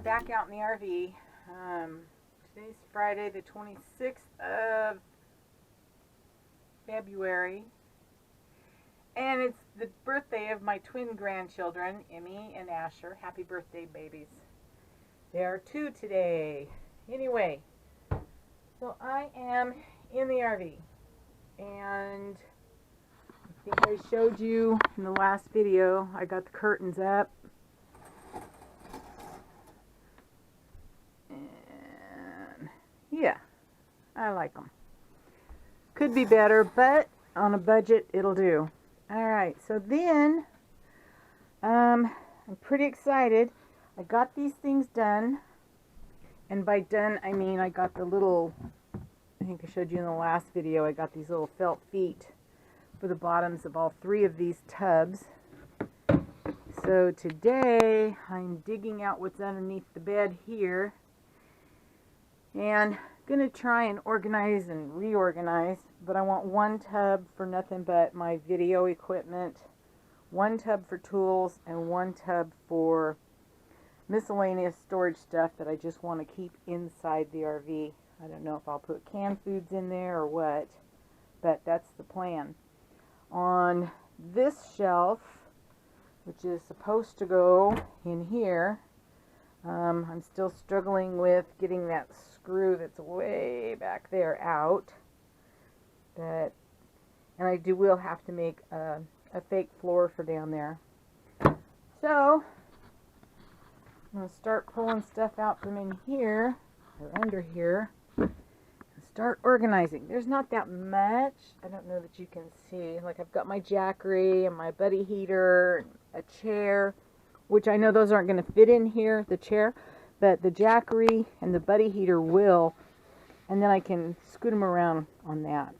back out in the RV. Today's Friday, the 26th of February. And it's the birthday of my twin grandchildren, Emmy and Asher. Happy birthday, babies. There are two today. Anyway, so I am in the RV. And I think I showed you in the last video, I got the curtains up. And yeah, I like them. Could be better, but on a budget, it'll do. Alright, so then, I'm pretty excited. I got these things done. And by done, I mean I got the little, I think I showed you in the last video, I got these little felt feet for the bottoms of all three of these tubs. So today, I'm digging out what's underneath the bed here. And going to try and organize and reorganize. But I want one tub for nothing but my video equipment, one tub for tools, and one tub for miscellaneous storage stuff that I just want to keep inside the RV. I don't know if I'll put canned foods in there or what, but that's the plan. On this shelf, which is supposed to go in here, I'm still struggling with getting that screw that's way back there out. But, and I will have to make a fake floor for down there. So, I'm going to start pulling stuff out from in here, or under here, and start organizing. There's not that much. I don't know that you can see. Like, I've got my jackery and my buddy heater, and a chair, which I know those aren't going to fit in here, the chair, but the jackery and the buddy heater will, and then I can scoot them around on that.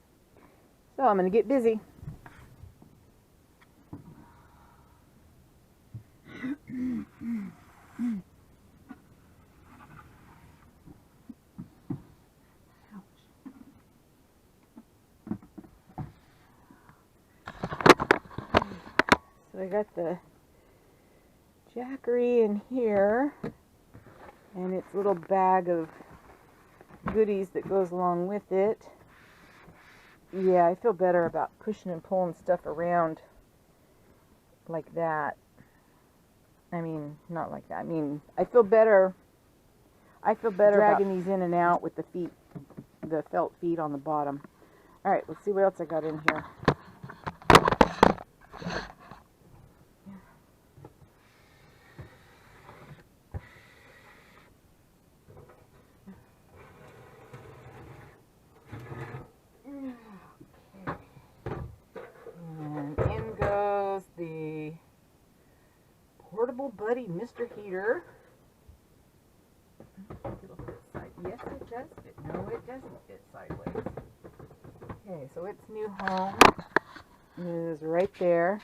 So I'm going to get busy. So I got the jackery in here and its little bag of goodies that goes along with it. Yeah, I feel better about pushing and pulling stuff around like that. I mean, not like that. I mean, I feel better dragging these in and out with the feet, the felt feet on the bottom. All right, let's see what else I got in here. And in goes the portable buddy Mr. Heater. I think it'll fit side. Yes, it does fit. No, it doesn't fit sideways. Okay, so its new home is right there.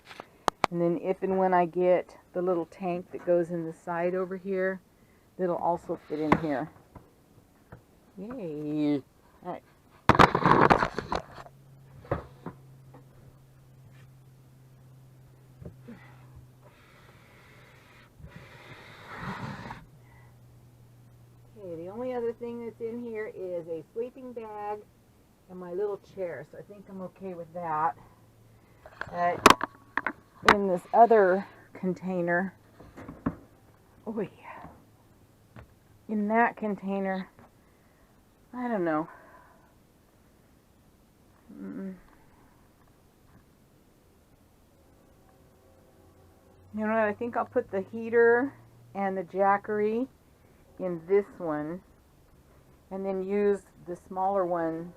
And then if and when I get the little tank that goes in the side over here, that'll also fit in here. Yay! All right. Okay, the only other thing that's in here is a sleeping bag and my little chair, so I think I'm okay with that. In this other container, in that container, I don't know. You know what, I think I'll put the heater and the jackery in this one, and then use the smaller one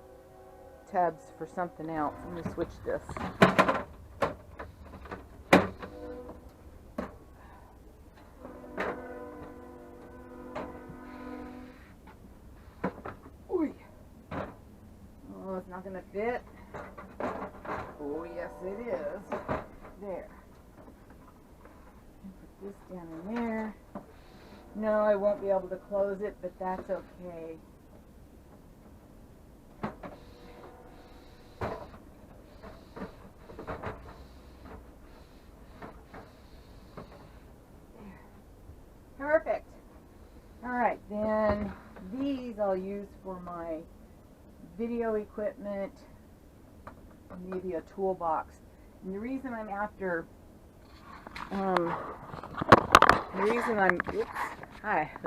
tubs for something else. Let me switch this. Oh, it's not gonna fit. Oh, yes, it is. There. Put this down in there. No, I won't be able to close it, but that's okay. Perfect. video equipment, maybe a toolbox. And the reason I'm after, the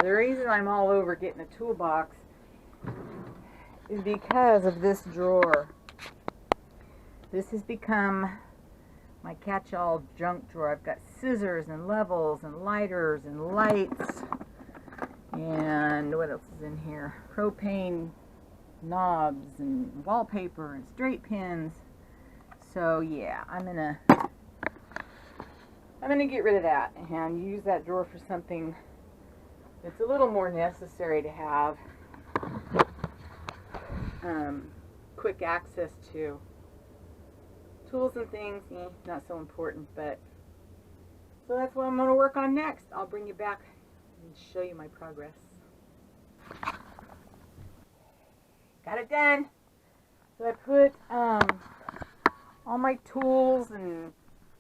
reason I'm all over getting a toolbox is because of this drawer. This has become my catch-all junk drawer. I've got scissors and levels and lighters and lights, and what else is in here? Propane knobs and wallpaper and straight pins. So yeah, I'm gonna get rid of that and use that drawer for something that's a little more necessary to have quick access to. Tools and things, not so important, but so that's what I'm going to work on next. I'll bring you back and show you my progress. Got it done. So I put all my tools and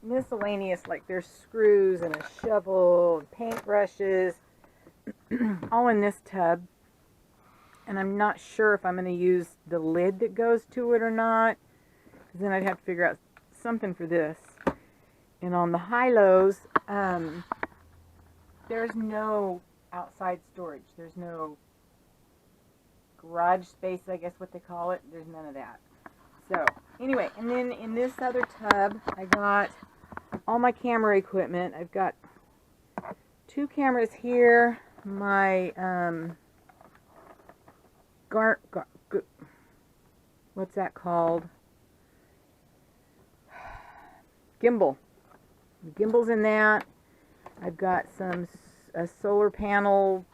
miscellaneous, like there's screws and a shovel and paint brushes, all in this tub. And I'm not sure if I'm going to use the lid that goes to it or not, because then I'd have to figure out something for this. And on the high-lows, there's no outside storage. There's no garage space, I guess what they call it. There's none of that. So, anyway, and then in this other tub, I got all my camera equipment. I've got 2 cameras here, my what's that called? Gimbal. The gimbal's in that. I've got a solar panel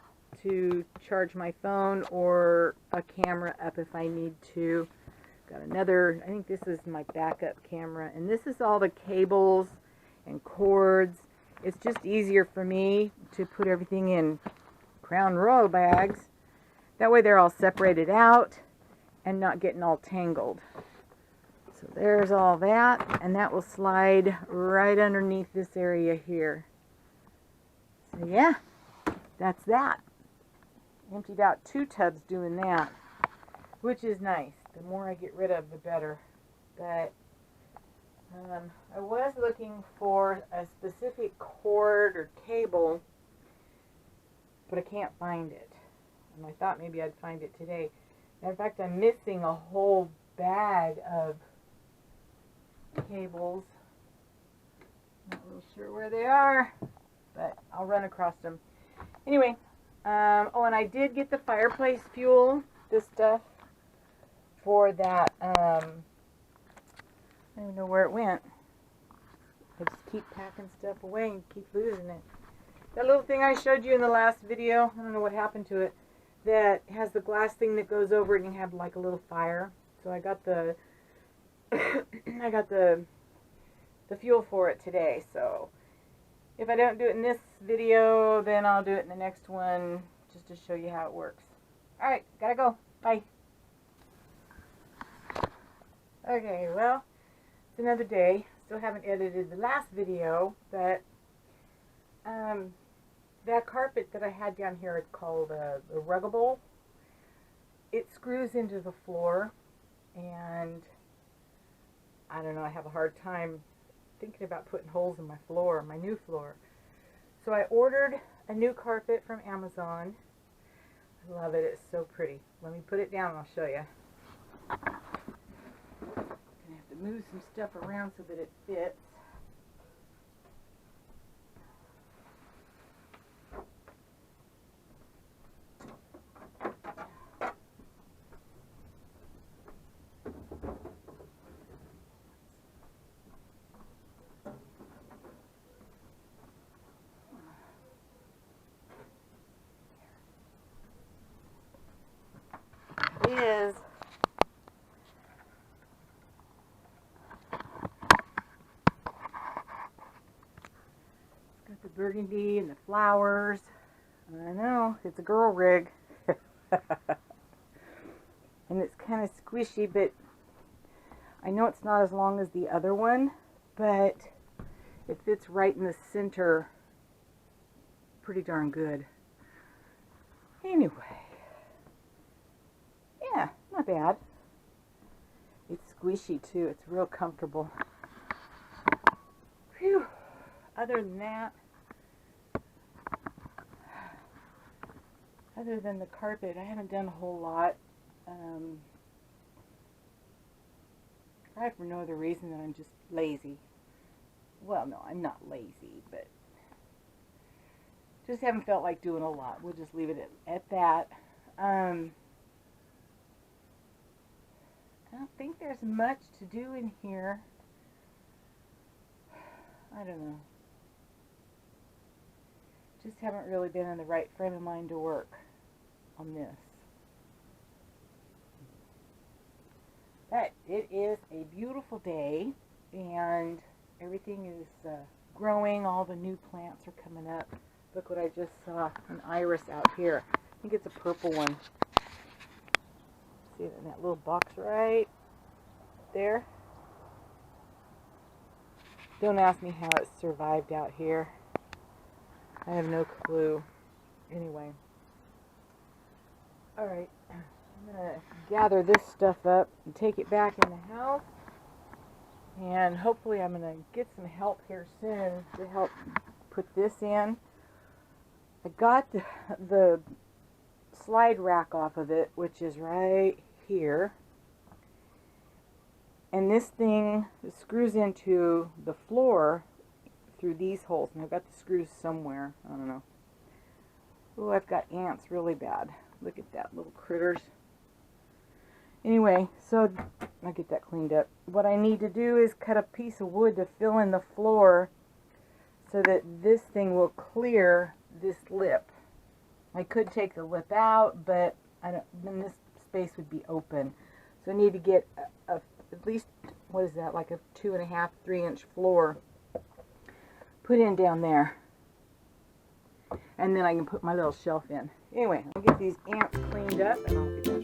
to charge my phone or a camera up if I need to. Got another, I think this is my backup camera, and this is all the cables and cords. It's just easier for me to put everything in Crown Royal bags. That way they're all separated out and not getting all tangled. So there's all that, and that will slide right underneath this area here. So yeah, that's that. Emptied out 2 tubs doing that, which is nice. The more I get rid of, the better. But I was looking for a specific cord or cable, but I can't find it. And I thought maybe I'd find it today. In fact, I'm missing a whole bag of cables. Not really sure where they are, but I'll run across them. Anyway, oh, and I did get the fireplace fuel, this stuff, for that, I don't even know where it went. I just keep packing stuff away and keep losing it. That little thing I showed you in the last video, I don't know what happened to it, that has the glass thing that goes over it and you have like a little fire. So I got the I got the fuel for it today. So if I don't do it in this video, then I'll do it in the next one just to show you how it works. Alright, gotta go. Bye. Okay, well, it's another day. Still haven't edited the last video, but that carpet that I had down here is called a ruggable. It screws into the floor, and I don't know, I have a hard time thinking about putting holes in my floor, my new floor. So I ordered a new carpet from Amazon. I love it, it's so pretty. Let me put it down and I'll show you. Gonna have to move some stuff around so that it fits. Is got the burgundy and the flowers. I know, it's a girl rig. And it's kind of squishy, but I know it's not as long as the other one, but it fits right in the center pretty darn good. Anyway, yeah, not bad. squishy too. It's real comfortable. Phew. Other than that, other than the carpet, I haven't done a whole lot. Probably for no other reason than I'm just lazy. Well, no, I'm not lazy, but just haven't felt like doing a lot. We'll just leave it at that. I don't think there's much to do in here. I don't know. Just haven't really been in the right frame of mind to work on this. But it is a beautiful day, and everything is growing. All the new plants are coming up. Look what I just saw, an iris out here. I think it's a purple one. See it in that little box right there? Don't ask me how it survived out here. I have no clue. Anyway. Alright. I'm going to gather this stuff up and take it back in the house. And hopefully I'm going to get some help here soon to help put this in. I got the slide rack off of it, which is right here. And this thing screws into the floor through these holes. And I've got the screws somewhere. I don't know. Oh, I've got ants really bad. Look at that, little critters. Anyway, so I'll get that cleaned up. What I need to do is cut a piece of wood to fill in the floor so that this thing will clear this lip. I could take the lip out, but then this space would be open. So I need to get at least, what is that, like a 2.5, 3-inch floor put in down there. And then I can put my little shelf in. Anyway, I'll get these ants cleaned up and I'll get that.